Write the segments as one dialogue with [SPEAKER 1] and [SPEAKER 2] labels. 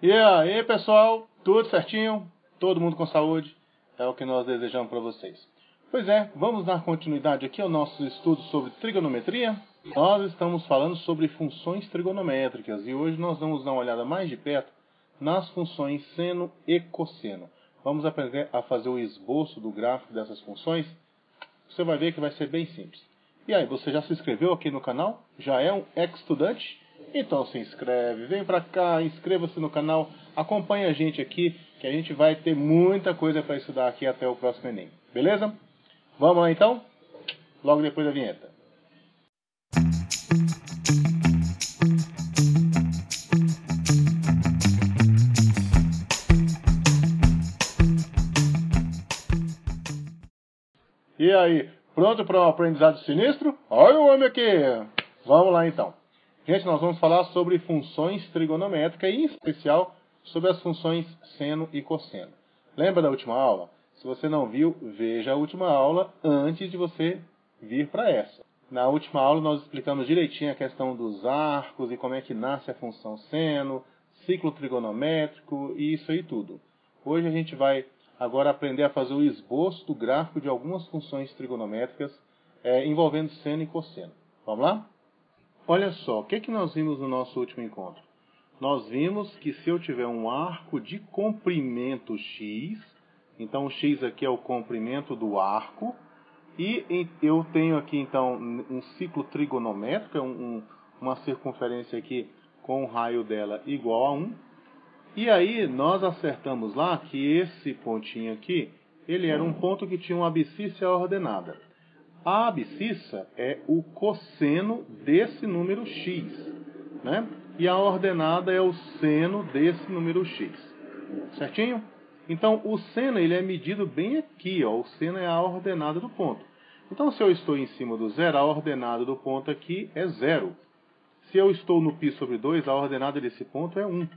[SPEAKER 1] E aí, pessoal, tudo certinho? Todo mundo com saúde? É o que nós desejamos para vocês. Pois é, vamos dar continuidade aqui ao nosso estudo sobre trigonometria. Nós estamos falando sobre funções trigonométricas e hoje nós vamos dar uma olhada mais de perto nas funções seno e cosseno. Vamos aprender a fazer o esboço do gráfico dessas funções. Você vai ver que vai ser bem simples. E aí, você já se inscreveu aqui no canal? Já é um ex-estudante? Então se inscreve, vem pra cá, inscreva-se no canal, acompanhe a gente aqui, que a gente vai ter muita coisa para estudar aqui até o próximo Enem. Beleza? Vamos lá então? Logo depois da vinheta. E aí, pronto para um aprendizado sinistro? Olha o homem aqui! Vamos lá então. Gente, nós vamos falar sobre funções trigonométricas e, em especial, sobre as funções seno e cosseno. Lembra da última aula? Se você não viu, veja a última aula antes de você vir para essa. Na última aula nós explicamos direitinho a questão dos arcos e como é que nasce a função seno, ciclo trigonométrico e isso aí tudo. Hoje a gente vai agora aprender a fazer o esboço do gráfico de algumas funções trigonométricas envolvendo seno e cosseno. Vamos lá? Olha só, o que nós vimos no nosso último encontro? Nós vimos que se eu tiver um arco de comprimento x, então o x aqui é o comprimento do arco, e eu tenho aqui então um ciclo trigonométrico, uma circunferência aqui com o raio dela igual a 1, e aí nós acertamos lá que esse pontinho aqui, ele era um ponto que tinha uma abscissa ordenada. A abscissa é o cosseno desse número x, né? E a ordenada é o seno desse número x. Certinho? Então, o seno ele é medido bem aqui, ó. O seno é a ordenada do ponto. Então, se eu estou em cima do zero, a ordenada do ponto aqui é 0. Se eu estou no π sobre 2, a ordenada desse ponto é 1.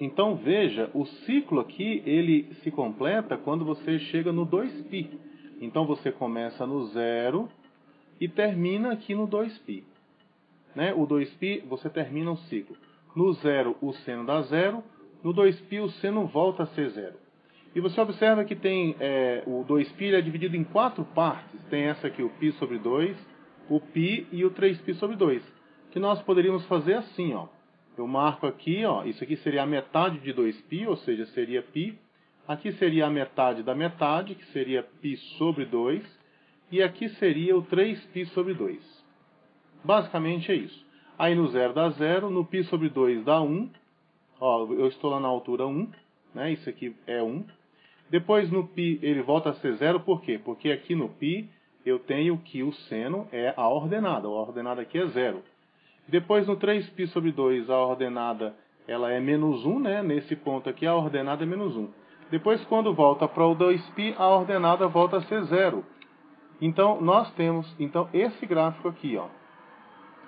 [SPEAKER 1] Então, veja, o ciclo aqui ele se completa quando você chega no 2π. Então, você começa no 0 e termina aqui no 2π. Né? O 2π, você termina o ciclo. No 0, o seno dá 0. No 2π, o seno volta a ser 0. E você observa que tem o 2π ele é dividido em 4 partes. Tem essa aqui, o π sobre 2, o π e o 3π sobre 2. Que nós poderíamos fazer assim, ó. Eu marco aqui, ó, isso aqui seria a metade de 2π, ou seja, seria π. Aqui seria a metade da metade, que seria π sobre 2. E aqui seria o 3π sobre 2. Basicamente é isso. Aí no 0 dá 0, no π sobre 2 dá 1. Ó, eu estou lá na altura 1, né? Isso aqui é 1. Depois no π ele volta a ser 0, por quê? Porque aqui no π eu tenho que o seno é a ordenada aqui é 0. Depois no 3π sobre 2 a ordenada ela é menos 1, né? Nesse ponto aqui a ordenada é menos 1. Depois quando volta para o 2π a ordenada volta a ser 0. Então nós temos esse gráfico aqui, ó,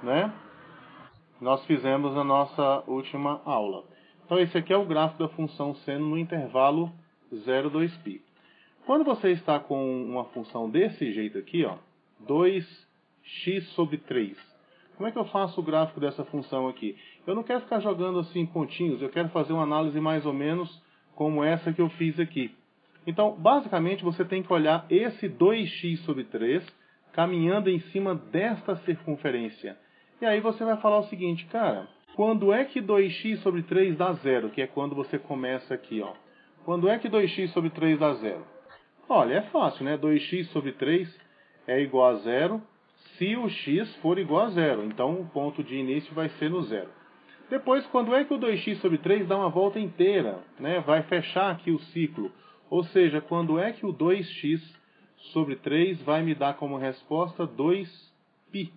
[SPEAKER 1] né? Nós fizemos na nossa última aula. Então esse aqui é o gráfico da função seno no intervalo 0, 2π. Quando você está com uma função desse jeito aqui, ó, 2x sobre 3, como é que eu faço o gráfico dessa função aqui? Eu não quero ficar jogando assim pontinhos, eu quero fazer uma análise mais ou menos como essa que eu fiz aqui. Então, basicamente, você tem que olhar esse 2x sobre 3 caminhando em cima desta circunferência. E aí você vai falar o seguinte, cara, quando é que 2x sobre 3 dá 0? Que é quando você começa aqui, ó. Quando é que 2x sobre 3 dá 0? Olha, é fácil, né? 2x sobre 3 é igual a 0 se o x for igual a 0. Então, o ponto de início vai ser no 0. Depois, quando é que o 2x sobre 3 dá uma volta inteira, né? Vai fechar aqui o ciclo. Ou seja, quando é que o 2x sobre 3 vai me dar como resposta 2π,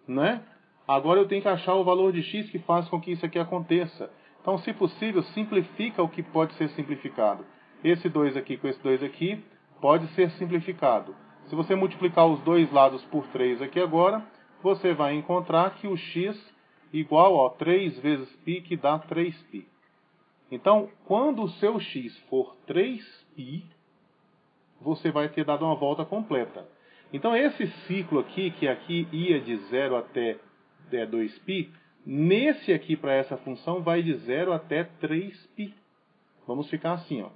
[SPEAKER 1] né? Agora eu tenho que achar o valor de x que faz com que isso aqui aconteça. Então, se possível, simplifica o que pode ser simplificado. Esse 2 aqui com esse 2 aqui pode ser simplificado. Se você multiplicar os dois lados por 3 aqui agora, você vai encontrar que o x igual a 3 vezes π, que dá 3π. Então, quando o seu x for 3π, você vai ter dado uma volta completa. Então, esse ciclo aqui, que aqui ia de 0 até 2π, Nesse aqui, para essa função, vai de 0 até 3π. Vamos ficar assim, ó.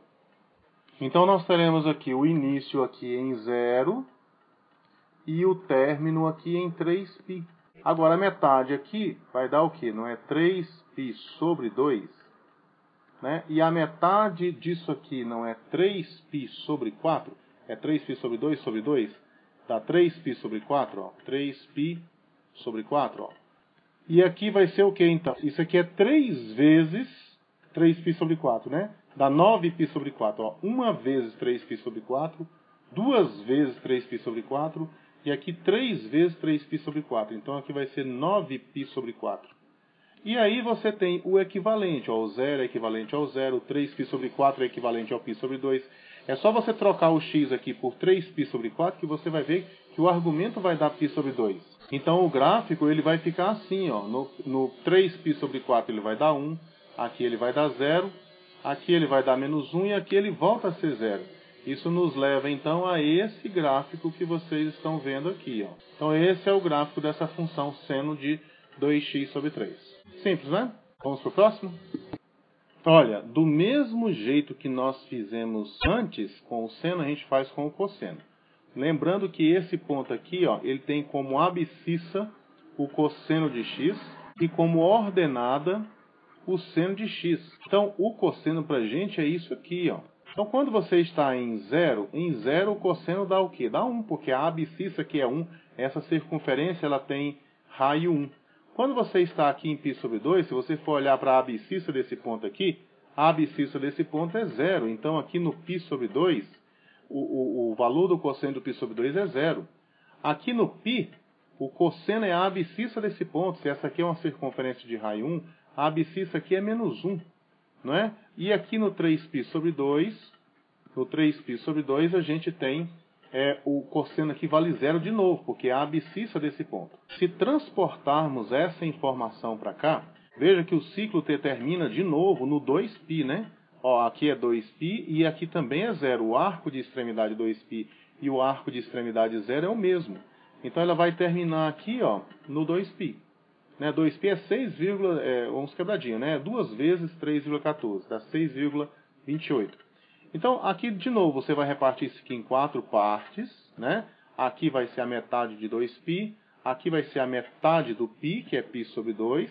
[SPEAKER 1] Então, nós teremos aqui o início aqui em 0 e o término aqui em 3π. Agora, a metade aqui vai dar o quê? Não é 3π sobre 2? Né? E a metade disso aqui não é 3π sobre 4? É 3π sobre 2 sobre 2? Dá 3π sobre 4, ó. 3π sobre 4, ó. E aqui vai ser o que, então? Isso aqui é 3 vezes 3π sobre 4, né? Dá 9π sobre 4, ó. 1 vezes 3π sobre 4, 2 vezes 3π sobre 4, e aqui 3 vezes 3π sobre 4. Então aqui vai ser 9π sobre 4. E aí você tem o equivalente, ó. O 0 é equivalente ao 0, 3π sobre 4 é equivalente ao π sobre 2. É só você trocar o x aqui por 3π sobre 4 que você vai ver que o argumento vai dar π sobre 2. Então o gráfico ele vai ficar assim, ó. No 3π sobre 4 ele vai dar 1, aqui ele vai dar 0, aqui ele vai dar menos 1 e aqui ele volta a ser 0. Isso nos leva então a esse gráfico que vocês estão vendo aqui, ó. Então esse é o gráfico dessa função seno de 2x sobre 3. Simples, né? Vamos para o próximo? Olha, do mesmo jeito que nós fizemos antes com o seno, a gente faz com o cosseno. Lembrando que esse ponto aqui, ó, ele tem como abscissa o cosseno de x e como ordenada o seno de x. Então, o cosseno para a gente é isso aqui, ó. Então, quando você está em 0 o cosseno dá o quê? Dá 1, porque a abscissa aqui é 1, essa circunferência ela tem raio 1. Quando você está aqui em π sobre 2, se você for olhar para a abscissa desse ponto aqui, a abscissa desse ponto é 0. Então, aqui no π sobre 2, o valor do cosseno do π sobre 2 é 0. Aqui no π, o cosseno é a abscissa desse ponto. Se essa aqui é uma circunferência de raio 1, a abscissa aqui é menos 1. Não é? E aqui no 3π sobre 2, a gente tem o cosseno aqui vale 0 de novo, porque é a abscissa desse ponto. Se transportarmos essa informação para cá, veja que o ciclo T termina de novo no 2π, né? Ó, aqui é 2π e aqui também é 0. O arco de extremidade 2π e o arco de extremidade 0 é o mesmo. Então ela vai terminar aqui, ó, no 2π. Né? 2π é 6, vamos quebradinho, né? 2 vezes 3,14, dá 6,28. Então, aqui, de novo, você vai repartir isso aqui em 4 partes, né? Aqui vai ser a metade de 2π, aqui vai ser a metade do π, que é π sobre 2.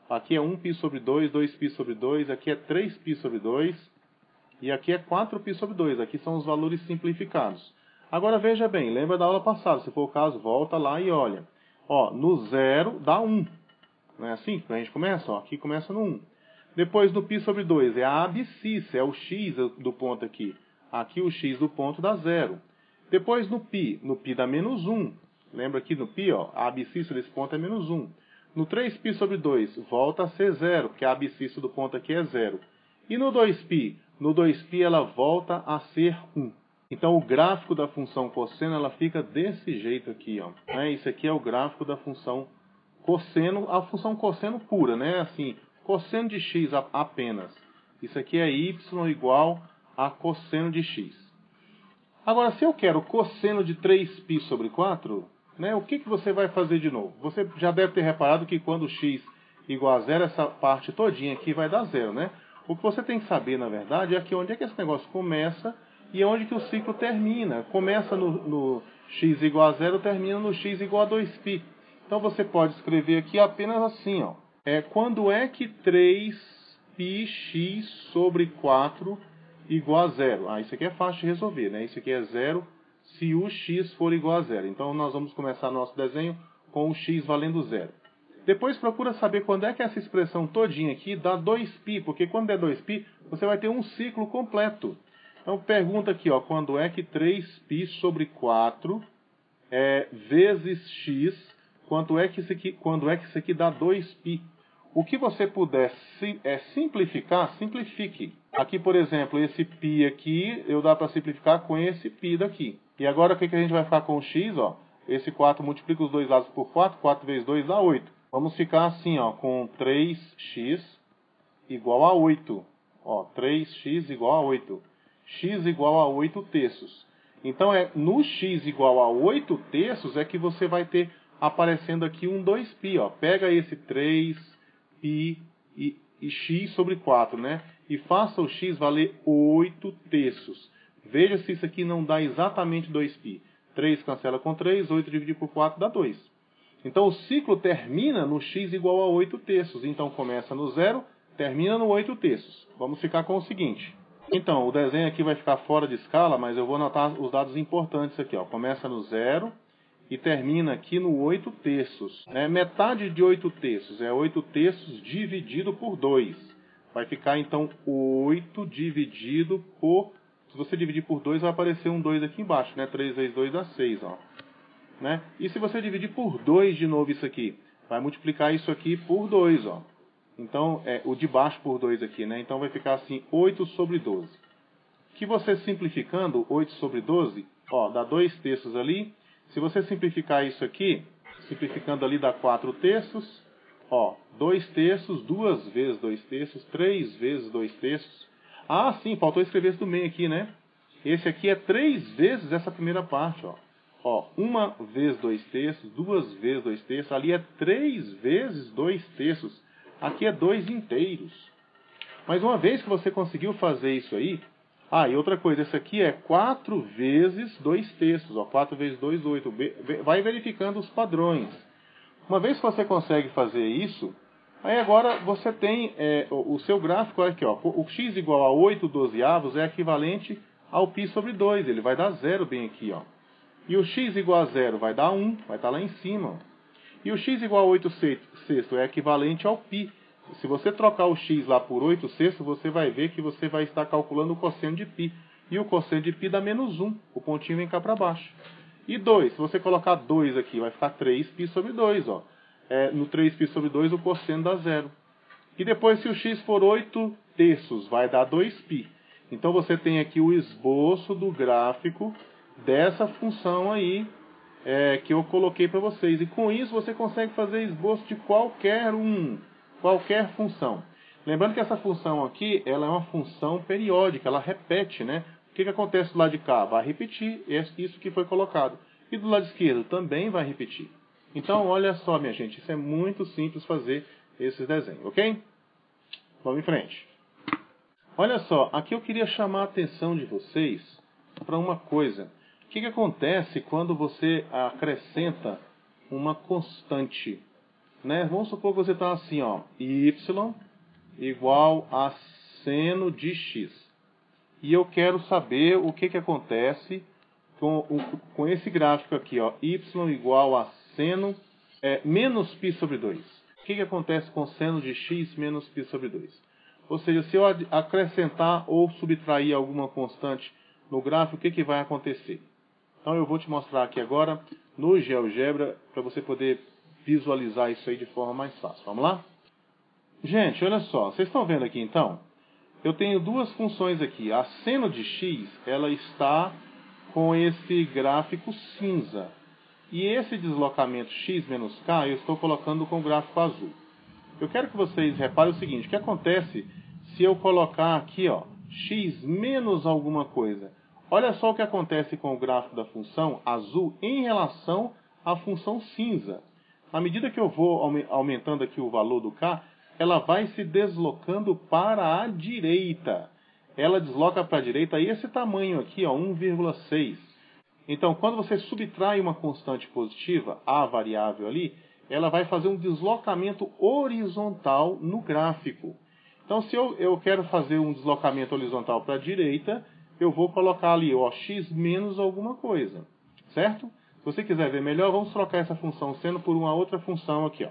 [SPEAKER 1] Aqui é 1π sobre 2, 2π sobre 2, aqui é 3π sobre 2, e aqui é 4π sobre 2. Aqui são os valores simplificados. Agora, veja bem, lembra da aula passada, se for o caso, volta lá e olha. Ó, no 0 dá 1. Não é assim que a gente começa? Ó, aqui começa no 1. Depois, no π sobre 2, é a abscissa, é o x do ponto aqui. Aqui o x do ponto dá 0. Depois, no π dá menos 1. Lembra aqui no π, ó, a abscissa desse ponto é menos 1. No 3π sobre 2, volta a ser 0, porque a abscissa do ponto aqui é 0. E no 2π? No 2π ela volta a ser 1. Então, o gráfico da função cosseno ela fica desse jeito aqui, ó. Isso aqui é o gráfico da função cosseno, a função cosseno pura, né? Assim, cosseno de x apenas. Isso aqui é y igual a cosseno de x. Agora, se eu quero cosseno de 3π sobre 4, né, o que você vai fazer de novo? Você já deve ter reparado que quando x igual a 0, essa parte todinha aqui vai dar 0, né? O que você tem que saber, na verdade, é que onde é que esse negócio começa e onde que o ciclo termina. Começa no x igual a 0, termina no x igual a 2π. Então, você pode escrever aqui apenas assim, ó. Quando é que 3πx sobre 4 igual a 0? Isso aqui é fácil de resolver, né? Isso aqui é 0 se o x for igual a 0. Então, nós vamos começar nosso desenho com o x valendo 0. Depois, procura saber quando é que essa expressão todinha aqui dá 2π, porque quando der 2π, você vai ter um ciclo completo. Então, pergunta aqui, ó, quando é que 3π sobre 4 vezes x, quando é que isso aqui dá 2π? O que você puder simplificar, simplifique. Aqui, por exemplo, esse π aqui, dá para simplificar com esse π daqui. E agora, o que a gente vai ficar com o x? Ó? Esse 4 multiplica os dois lados por 4, 4 vezes 2 dá 8. Vamos ficar assim, ó, com 3x igual a 8. Ó, 3x igual a 8. X igual a 8 terços. Então, no x igual a 8 terços é que você vai ter aparecendo aqui um 2π, ó. Pega esse 3π e x sobre 4, né? E faça o x valer 8 terços. Veja se isso aqui não dá exatamente 2π. 3 cancela com 3, 8 dividido por 4 dá 2. Então o ciclo termina no x igual a 8 terços. Então começa no 0, termina no 8 terços. Vamos ficar com o seguinte. Então o desenho aqui vai ficar fora de escala, mas eu vou anotar os dados importantes aqui, ó. Começa no 0 e termina aqui no 8 terços. Metade de 8 terços é 8 terços dividido por 2. Vai ficar então 8 dividido por... Se você dividir por 2, vai aparecer um 2 aqui embaixo, né? 3 vezes 2 dá 6, ó. Né? E se você dividir por 2 de novo isso aqui, vai multiplicar isso aqui por 2, ó. Então, o de baixo por 2 aqui, né? Então vai ficar assim, 8 sobre 12. Que você simplificando, 8 sobre 12, ó, dá 2 terços ali. Se você simplificar isso aqui, simplificando ali dá 4 terços, ó, 2 terços, 2 vezes 2 terços, 3 vezes 2 terços. Ah, sim, faltou escrever esse do meio aqui, né? Esse aqui é 3 vezes essa primeira parte, ó. Ó, 1 vezes 2 terços, 2 vezes 2 terços, ali é 3 vezes 2 terços. Aqui é 2 inteiros. Mas uma vez que você conseguiu fazer isso aí... Ah, e outra coisa, esse aqui é 4 vezes 2 terços, ó, 4 vezes 2, 8. Vai verificando os padrões. Uma vez que você consegue fazer isso, aí agora você tem o seu gráfico aqui, ó, o x igual a 8 dozeavos é equivalente ao π sobre 2, ele vai dar 0 bem aqui, ó. E o x igual a 0 vai dar 1, vai estar lá em cima. E o x igual a 8 sexto é equivalente ao π. Se você trocar o x lá por 8 sextos, você vai ver que você vai estar calculando o cosseno de π. E o cosseno de π dá menos 1. O pontinho vem cá para baixo. E 2, se você colocar 2 aqui, vai ficar 3π sobre 2. Ó. No 3π sobre 2, o cosseno dá 0. E depois, se o x for 8 terços, vai dar 2π. Então, você tem aqui o esboço do gráfico dessa função aí que eu coloquei para vocês. E com isso, você consegue fazer esboço de qualquer função. Lembrando que essa função aqui, ela é uma função periódica, ela repete, né? O que acontece do lado de cá? Vai repetir isso que foi colocado. E do lado esquerdo também vai repetir. Então, olha só, minha gente, isso é muito simples fazer esses desenhos, ok? Vamos em frente. Olha só, aqui eu queria chamar a atenção de vocês para uma coisa. O que acontece quando você acrescenta uma constante? Né? Vamos supor que você está assim, ó, y igual a seno de x. E eu quero saber o que acontece com esse gráfico aqui, ó, y igual a seno menos π sobre 2. O que acontece com seno de x menos π sobre 2? Ou seja, se eu acrescentar ou subtrair alguma constante no gráfico, o que vai acontecer? Então eu vou te mostrar aqui agora no GeoGebra para você poder visualizar isso aí de forma mais fácil. Vamos lá? Gente, olha só. Vocês estão vendo aqui então? Eu tenho duas funções aqui. A seno de x, ela está com esse gráfico cinza. E esse deslocamento x menos k, eu estou colocando com o gráfico azul. Eu quero que vocês reparem o seguinte. O que acontece se eu colocar aqui, ó, x menos alguma coisa? Olha só o que acontece com o gráfico da função azul em relação à função cinza. À medida que eu vou aumentando aqui o valor do k, ela vai se deslocando para a direita. Ela desloca para a direita esse tamanho aqui, ó, 1,6. Então, quando você subtrai uma constante positiva, a variável ali, ela vai fazer um deslocamento horizontal no gráfico. Então, se eu quero fazer um deslocamento horizontal para a direita, eu vou colocar ali, ó, x menos alguma coisa. Certo? Se você quiser ver melhor, vamos trocar essa função seno por uma outra função aqui, ó.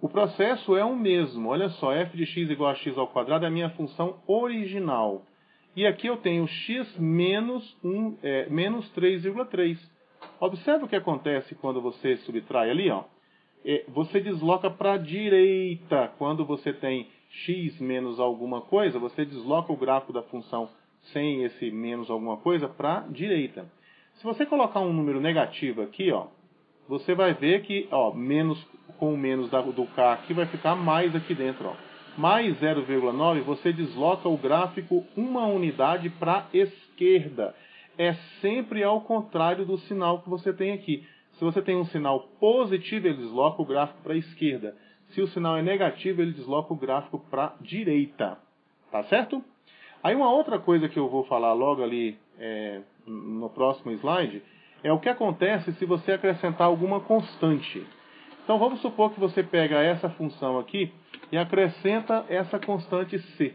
[SPEAKER 1] O processo é o mesmo. Olha só, f de x igual a x ao quadrado é a minha função original. E aqui eu tenho x menos 3,3. Observe o que acontece quando você subtrai ali, ó. Você desloca para a direita. Quando você tem x menos alguma coisa, você desloca o gráfico da função sem esse menos alguma coisa para a direita. Se você colocar um número negativo aqui, ó, você vai ver que, ó, com o menos do k aqui vai ficar mais aqui dentro, ó. Mais 0,9, você desloca o gráfico uma unidade para a esquerda. É sempre ao contrário do sinal que você tem aqui. Se você tem um sinal positivo, ele desloca o gráfico para a esquerda. Se o sinal é negativo, ele desloca o gráfico para a direita. Tá certo? Aí uma outra coisa que eu vou falar logo ali no próximo slide é o que acontece se você acrescentar alguma constante. Então vamos supor que você pega essa função aqui e acrescenta essa constante c.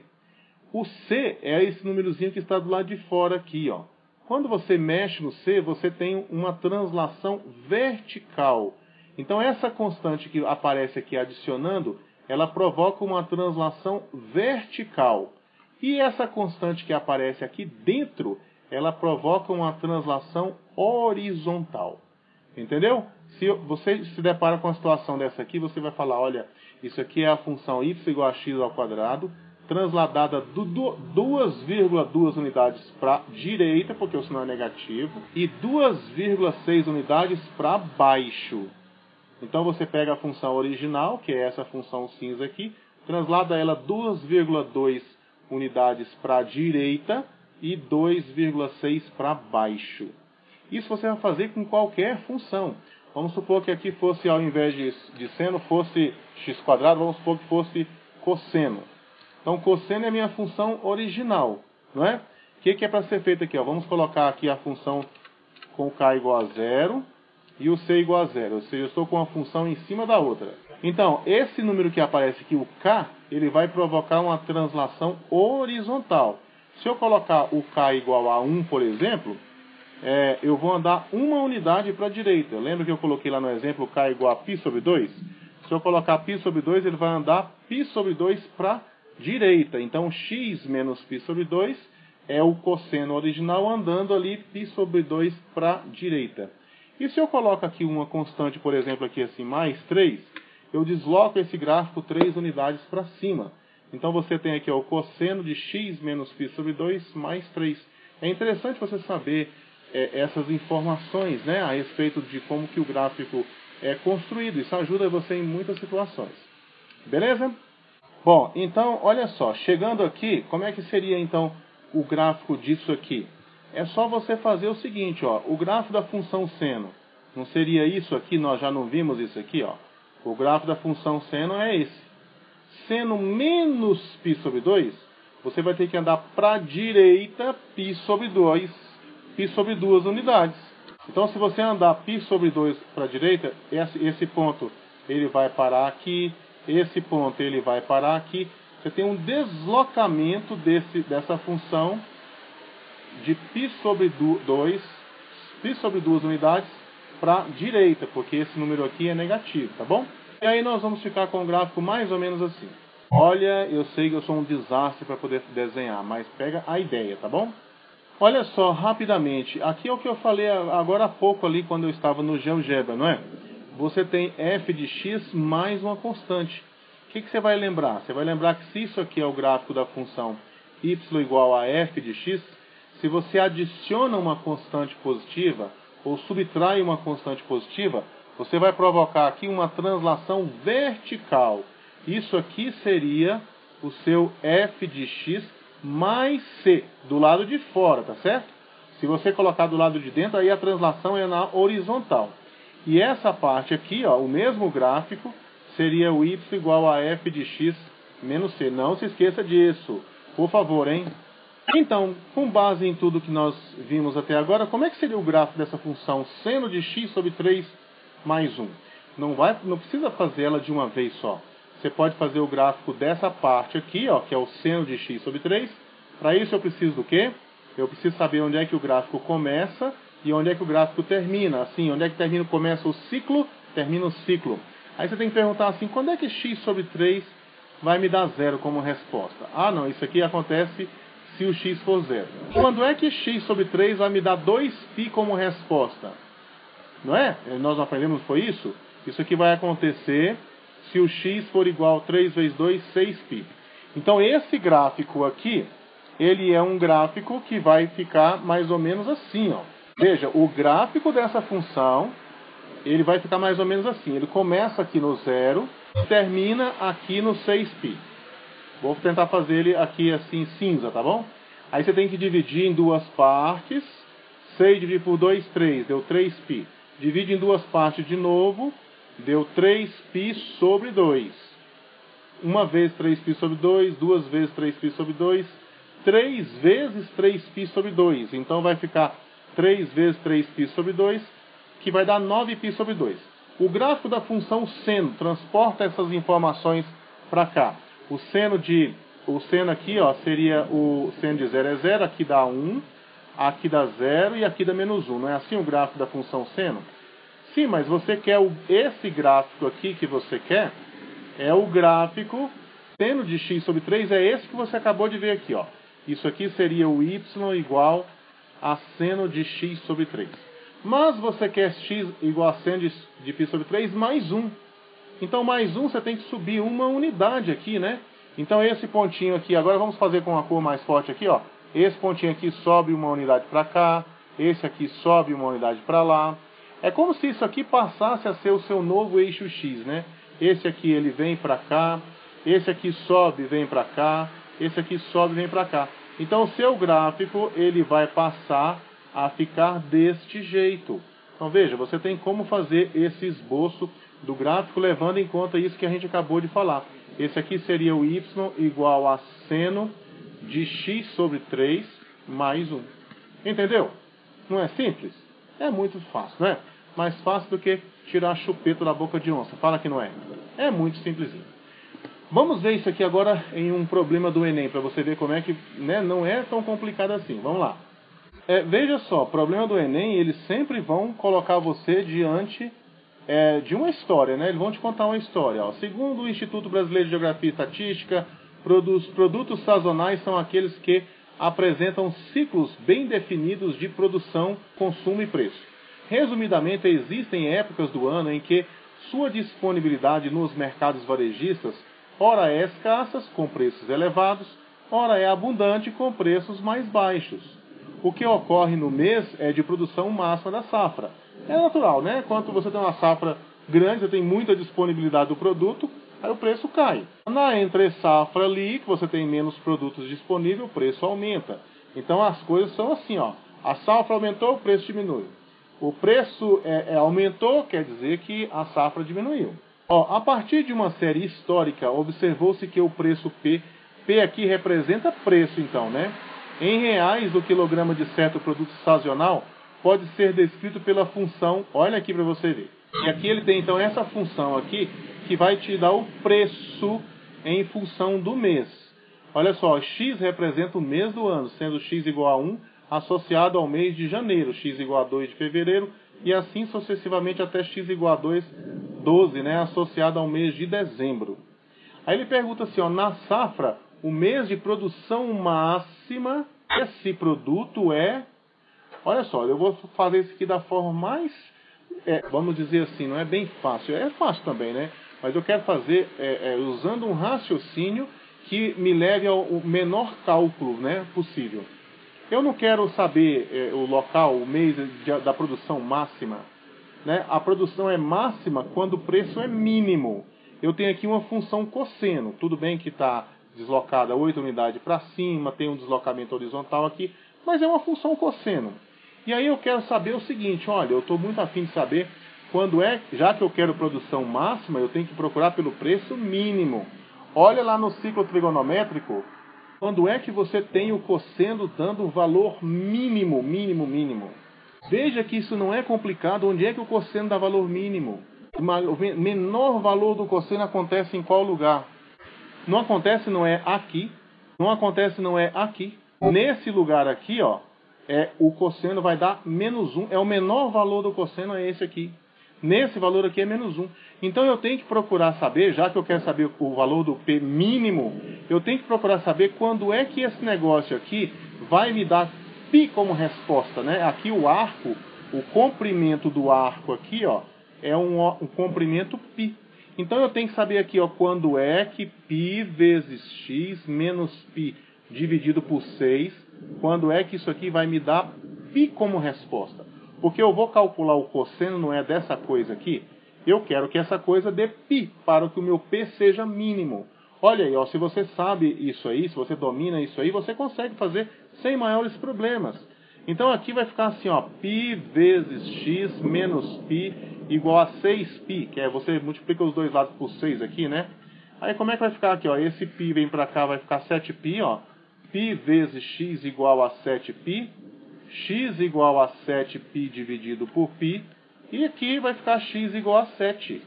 [SPEAKER 1] O c é esse númerozinho que está do lado de fora aqui, ó. Quando você mexe no c, você tem uma translação vertical. Então essa constante que aparece aqui adicionando, ela provoca uma translação vertical. E essa constante que aparece aqui dentro, ela provoca uma translação horizontal. Entendeu? Se você se depara com a situação dessa aqui, você vai falar, olha, isso aqui é a função y igual a x ao quadrado, transladada 2,2 unidades para a direita, porque o sinal é negativo, e 2,6 unidades para baixo. Então você pega a função original, que é essa função cinza aqui, translada ela 2,2 unidades para a direita e 2,6 para baixo. Isso você vai fazer com qualquer função. Vamos supor que aqui fosse, ao invés de seno, fosse x², vamos supor que fosse cosseno. Então, cosseno é a minha função original, não é? O que é para ser feito aqui? Ó? Vamos colocar aqui a função com k igual a 0 e o c igual a 0. Ou seja, eu estou com uma função em cima da outra. Então, esse número que aparece aqui, o k, ele vai provocar uma translação horizontal. Se eu colocar o k igual a 1, por exemplo, eu vou andar uma unidade para a direita. Lembra que eu coloquei lá no exemplo k igual a π sobre 2? Se eu colocar π sobre 2, ele vai andar π sobre 2 para a direita. Então, x menos π sobre 2 é o cosseno original andando ali π sobre 2 para a direita. E se eu coloco aqui uma constante, por exemplo, aqui assim, mais 3, eu desloco esse gráfico 3 unidades para cima. Então, você tem aqui ó, o cosseno de x menos π sobre 2 mais 3. É interessante você saber essas informações, né, a respeito de como que o gráfico é construído. Isso ajuda você em muitas situações. Beleza? Bom, então, olha só. Chegando aqui, como é que seria, então, o gráfico disso aqui? É só você fazer o seguinte, ó. O gráfico da função seno, não seria isso aqui? Nós já não vimos isso aqui, ó. O gráfico da função seno é esse. Seno menos π sobre 2, você vai ter que andar para a direita π sobre 2. π sobre 2 unidades. Então, se você andar π sobre 2 para a direita, esse ponto ele vai parar aqui, esse ponto ele vai parar aqui. Você tem um deslocamento dessa função de π sobre 2 unidades para a direita, porque esse número aqui é negativo, tá bom? E aí nós vamos ficar com o gráfico mais ou menos assim. Olha, eu sei que eu sou um desastre para poder desenhar, mas pega a ideia, tá bom? Olha só, rapidamente, aqui é o que eu falei agora há pouco ali quando eu estava no GeoGebra, não é? Você tem f de x mais uma constante. O que você vai lembrar? Você vai lembrar que se isso aqui é o gráfico da função y igual a f de x, se você adiciona uma constante positiva ou subtrai uma constante positiva, você vai provocar aqui uma translação vertical. Isso aqui seria o seu f de x mais c, do lado de fora, tá certo? Se você colocar do lado de dentro, aí a translação é na horizontal. E essa parte aqui, ó, o mesmo gráfico, seria o y igual a f de x menos c. Não se esqueça disso, por favor, hein? Então, com base em tudo que nós vimos até agora, como é que seria o gráfico dessa função seno de x sobre 3 mais 1? Não precisa fazer ela de uma vez só. Você pode fazer o gráfico dessa parte aqui, ó, que é o seno de x sobre 3. Para isso eu preciso do quê? Eu preciso saber onde é que o gráfico começa e onde é que o gráfico termina. Assim, onde é que começa o ciclo, termina o ciclo. Aí você tem que perguntar assim, quando é que x sobre 3 vai me dar 0 como resposta? Ah, não, isso aqui acontece se o x for 0. Quando é que x sobre 3 vai me dar 2π como resposta? Não é? Nós não aprendemos, foi isso? Isso aqui vai acontecer se o x for igual a 3 vezes 2, 6π. Então, esse gráfico aqui, ele é um gráfico que vai ficar mais ou menos assim, ó. Veja, o gráfico dessa função, ele vai ficar mais ou menos assim. Ele começa aqui no 0, termina aqui no 6π. Vou tentar fazer ele aqui assim, cinza, tá bom? Aí você tem que dividir em duas partes. 6 dividido por 2, 3, deu 3π. Divide em duas partes de novo, deu 3π sobre 2. Uma vez 3π sobre 2, duas vezes 3π sobre 2, 3 vezes 3π sobre 2. Então vai ficar 3 vezes 3π sobre 2, que vai dar 9π sobre 2. O gráfico da função seno transporta essas informações para cá. O seno aqui, ó, seria o seno de 0 é 0, aqui dá 1, aqui dá 0 e aqui dá menos 1. Não é assim o gráfico da função seno? Sim, mas você quer esse gráfico aqui que você quer, é o gráfico seno de x sobre 3, é esse que você acabou de ver aqui, ó. Isso aqui seria o y igual a seno de x sobre 3. Mas você quer x igual a seno de π sobre 3 mais 1. Então, mais 1 você tem que subir uma unidade aqui, né? Então, esse pontinho aqui, agora vamos fazer com a cor mais forte aqui, ó. Esse pontinho aqui sobe uma unidade para cá, esse aqui sobe uma unidade para lá. É como se isso aqui passasse a ser o seu novo eixo x, né? Esse aqui ele vem para cá, esse aqui sobe e vem para cá, esse aqui sobe e vem para cá. Então, o seu gráfico ele vai passar a ficar deste jeito. Então, veja, você tem como fazer esse esboço do gráfico levando em conta isso que a gente acabou de falar. Esse aqui seria o y igual a seno de x sobre 3 mais 1. Entendeu? Não é simples? É muito fácil, não é? Mais fácil do que tirar chupeta da boca de onça. Fala que não é. É muito simplesinho. Vamos ver isso aqui agora em um problema do Enem, para você ver como é que, né, não é tão complicado assim. Vamos lá. Veja só, problema do Enem, eles sempre vão colocar você diante de uma história, né? Eles vão te contar uma história. Ó. Segundo o Instituto Brasileiro de Geografia e Estatística, produtos sazonais são aqueles que apresentam ciclos bem definidos de produção, consumo e preço. Resumidamente, existem épocas do ano em que sua disponibilidade nos mercados varejistas ora é escassa, com preços elevados, ora é abundante, com preços mais baixos. O que ocorre no mês é de produção máxima da safra. É natural, né? Quando você tem uma safra grande, você tem muita disponibilidade do produto, aí o preço cai. Na entre safra ali, que você tem menos produtos disponíveis, o preço aumenta. Então as coisas são assim, ó. A safra aumentou, o preço diminui. O preço aumentou, quer dizer que a safra diminuiu. Ó, a partir de uma série histórica, observou-se que o preço P aqui representa preço, então, né? Em reais, o quilograma de certo produto sazonal pode ser descrito pela função, olha aqui para você ver. E aqui ele tem, então, essa função aqui, que vai te dar o preço em função do mês. Olha só, x representa o mês do ano, sendo x igual a 1, associado ao mês de janeiro, x igual a 2 de fevereiro, e assim sucessivamente até x igual a 12, né, associado ao mês de dezembro. Aí ele pergunta assim, ó, na safra, o mês de produção máxima, esse produto é... Olha só, eu vou fazer isso aqui da forma mais, vamos dizer assim, não é bem fácil. É fácil também, né? Mas eu quero fazer usando um raciocínio que me leve ao menor cálculo, né, possível. Eu não quero saber o local, o mês da produção máxima, né? A produção é máxima quando o preço é mínimo. Eu tenho aqui uma função cosseno. Tudo bem que está deslocada 8 unidades para cima, tem um deslocamento horizontal aqui, mas é uma função cosseno. E aí eu quero saber o seguinte, olha, eu estou muito afim de saber quando já que eu quero produção máxima, eu tenho que procurar pelo preço mínimo. Olha lá no ciclo trigonométrico, quando é que você tem o cosseno dando o valor mínimo, mínimo, mínimo. Veja que isso não é complicado, onde é que o cosseno dá valor mínimo? O menor valor do cosseno acontece em qual lugar? Não acontece, não é aqui, não acontece, não é aqui. Nesse lugar aqui, ó, o cosseno vai dar menos 1, é o menor valor do cosseno, é esse aqui. Nesse valor aqui é menos 1. Então eu tenho que procurar saber, já que eu quero saber o valor do P mínimo, eu tenho que procurar saber quando é que esse negócio aqui vai me dar π como resposta, né? Aqui o arco, o comprimento do arco aqui, ó, é um comprimento π. Então eu tenho que saber aqui, ó, quando é que π vezes x menos π dividido por 6, quando é que isso aqui vai me dar π como resposta. Porque eu vou calcular o cosseno, não é dessa coisa aqui. Eu quero que essa coisa dê π, para que o meu P seja mínimo. Olha aí, ó, se você sabe isso aí, se você domina isso aí, você consegue fazer sem maiores problemas. Então aqui vai ficar assim, ó, π vezes x menos π igual a 6π, que é você multiplica os dois lados por 6 aqui, né? Aí como é que vai ficar aqui, ó? Esse π vem pra cá, vai ficar 7π, ó. π vezes x igual a 7π, x igual a 7π dividido por π, e aqui vai ficar x igual a 7.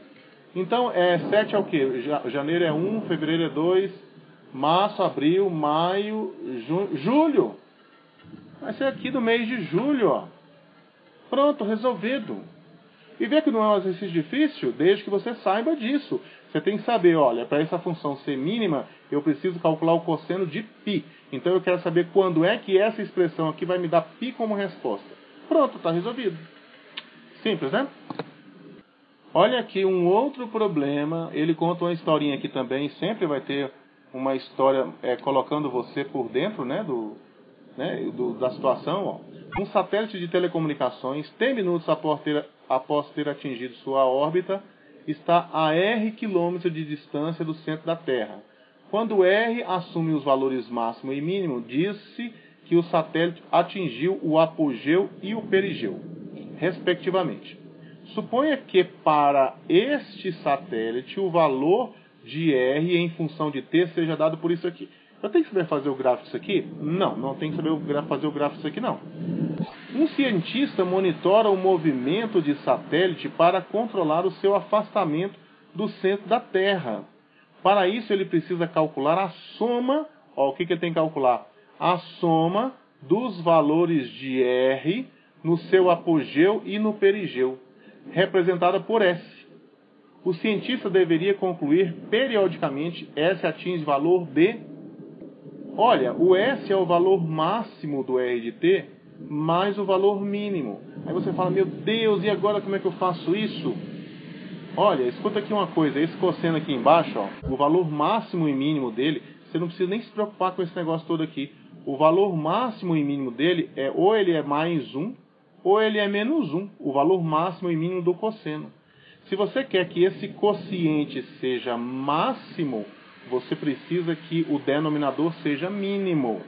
[SPEAKER 1] Então, 7 é o quê? Janeiro é 1, fevereiro é 2, março, abril, maio, julho. Vai ser aqui do mês de julho, ó. Pronto, resolvido. E vê que não é um exercício difícil, desde que você saiba disso. Você tem que saber, olha, para essa função ser mínima, eu preciso calcular o cosseno de π. Então eu quero saber quando é que essa expressão aqui vai me dar π como resposta. Pronto, está resolvido. Simples, né? Olha aqui um outro problema. Ele conta uma historinha aqui também. Sempre vai ter uma história colocando você por dentro, né, da situação. Ó. Um satélite de telecomunicações, 10 minutos após ter atingido sua órbita, está a R quilômetros de distância do centro da Terra. Quando R assume os valores máximo e mínimo, diz-se que o satélite atingiu o apogeu e o perigeu, respectivamente. Suponha que para este satélite o valor de R em função de T seja dado por isso aqui. Eu tenho que saber fazer o gráfico disso aqui? Não, não tenho que saber fazer o gráfico disso aqui não. Um cientista monitora o movimento de satélite para controlar o seu afastamento do centro da Terra. Para isso ele precisa calcular a soma, ó, o que ele tem que calcular? A soma dos valores de R no seu apogeu e no perigeu, representada por S. O cientista deveria concluir periodicamente S atinge valor de... Olha, o S é o valor máximo do R de T mais o valor mínimo. Aí você fala, meu Deus, e agora como é que eu faço isso? Olha, escuta aqui uma coisa, esse cosseno aqui embaixo, ó, o valor máximo e mínimo dele, você não precisa nem se preocupar com esse negócio todo aqui. O valor máximo e mínimo dele ou ele é mais 1, ou ele é menos 1, o valor máximo e mínimo do cosseno. Se você quer que esse quociente seja máximo, você precisa que o denominador seja mínimo.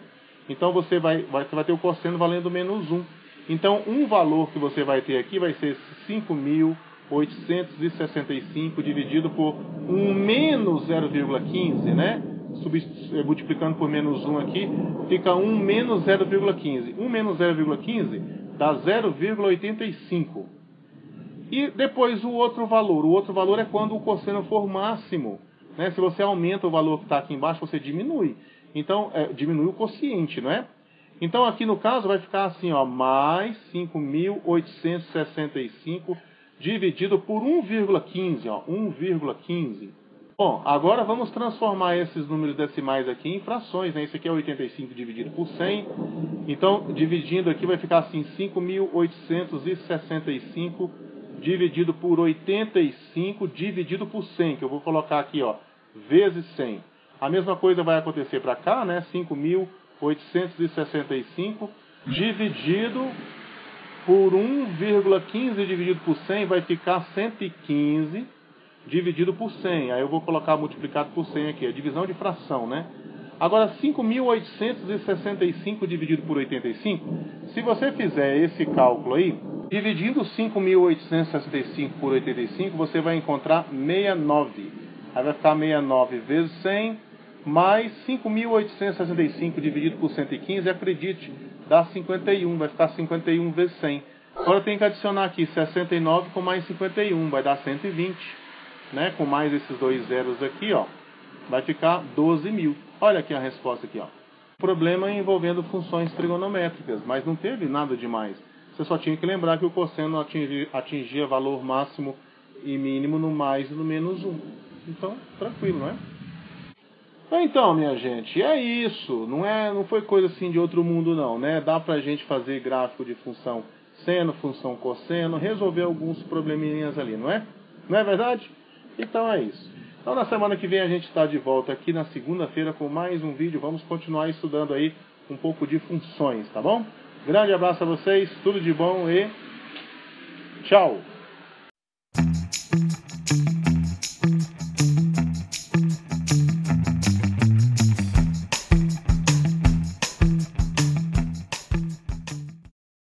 [SPEAKER 1] Então você vai ter o cosseno valendo menos 1. Então um valor que você vai ter aqui vai ser 5.865 dividido por 1 menos 0,15, né? Multiplicando por menos 1 aqui, fica 1 menos 0,15. 1 menos 0,15 dá 0,85. E depois o outro valor é quando o cosseno for máximo. Né? Se você aumenta o valor que está aqui embaixo, você diminui. Então, diminui o quociente, não é? Então, aqui no caso, vai ficar assim, ó, mais 5.865 dividido por 1,15, ó, 1,15. Bom, agora vamos transformar esses números decimais aqui em frações, né? Isso aqui é 85 dividido por 100. Então, dividindo aqui, vai ficar assim, 5.865 dividido por 85 dividido por 100, que eu vou colocar aqui, ó, vezes 100. A mesma coisa vai acontecer para cá, né? 5.865 dividido por 1,15 dividido por 100 vai ficar 115 dividido por 100. Aí eu vou colocar multiplicado por 100 aqui, a divisão de fração, né? Agora, 5.865 dividido por 85, se você fizer esse cálculo aí, dividindo 5.865 por 85, você vai encontrar 69. Aí vai ficar 69 vezes 100, mais 5.865 dividido por 115, acredite, dá 51, vai ficar 51 vezes 100. Agora tem que adicionar aqui 69 com mais 51, vai dar 120, né? Com mais esses dois zeros aqui, ó, vai ficar 12.000. Olha aqui a resposta aqui, ó. Problema envolvendo funções trigonométricas, mas não teve nada demais. Você só tinha que lembrar que o cosseno atingia valor máximo e mínimo no mais e no menos 1. Então, tranquilo, não é? Então, minha gente, é isso. Não foi coisa assim de outro mundo, não, né? Dá pra gente fazer gráfico de função seno, função cosseno, resolver alguns probleminhas ali, não é? Não é verdade? Então é isso. Então na semana que vem a gente está de volta aqui na segunda-feira com mais um vídeo. Vamos continuar estudando aí um pouco de funções, tá bom? Grande abraço a vocês, tudo de bom e tchau!